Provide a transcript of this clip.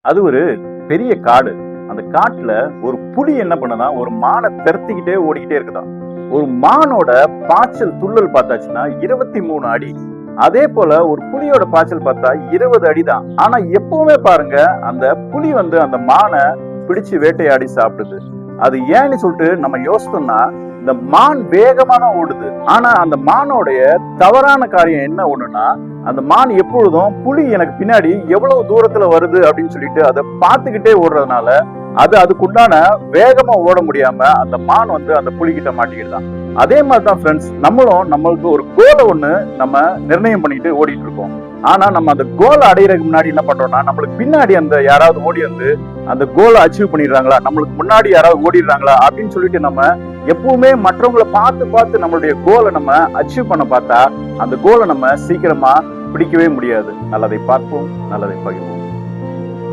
அது ஒரு பெரிய காடு. அந்த காட்டுல ஒரு புலி என்ன பண்ணுனா, ஒரு மானை துரத்திக்கிட்டே ஓடிக்கிட்டே இருக்குதாம். ஒரு மானோட பாய்ச்சல் துள்ளல் பார்த்தாச்சுன்னா 23 அடி. அதே போல ஒரு புலியோட பாய்ச்சல் பார்த்தா 20 அடி தான். ஆனா எப்பவுமே பாருங்க, அந்த புலி அந்த மானை பிடிச்சு வேட்டையாடி சாப்பிடுது. அது ஏன்னு சொல்லிட்டு நம்ம யோசித்தோம்னா, இந்த மான் வேகமா தான் ஓடுது. ஆனா அந்த மானோடைய தவறான காரியம் என்ன ஒண்ணுன்னா, அந்த மான் எப்பொழுதும் புலி எனக்கு பின்னாடி எவ்வளவு தூரத்துல வருது அப்படின்னு சொல்லிட்டு அதை பார்த்துக்கிட்டே ஓடுறதுனால அதுக்குண்டான வேகமா ஓட முடியாம அந்த மான் அந்த புலிகிட்ட மாட்டிக்கிட்டான். அதே மாதிரிதான் ஃப்ரெண்ட்ஸ், நம்மளுக்கு ஒரு கோலை ஒண்ணு நம்ம நிர்ணயம் பண்ணிட்டு ஓடிட்டு இருக்கோம். ஆனா நம்ம அந்த கோலை அடையிறதுக்கு முன்னாடி என்ன பண்றோம்னா, நம்மளுக்கு பின்னாடி யாராவது ஓடி அந்த கோலை அச்சீவ் பண்ணிடுறாங்களா, நம்மளுக்கு முன்னாடி யாராவது ஓடிடுறாங்களா அப்படின்னு சொல்லிட்டு நம்ம எப்பவுமே மற்றவங்களை பார்த்து பார்த்து நம்மளுடைய கோலை நம்ம அச்சீவ் பண்ண பார்த்தா அந்த கோலை நம்ம சீக்கிரமா பிடிக்கவே முடியாது. நல்லதை பார்ப்போம், நல்லதை பகிர்வோம்.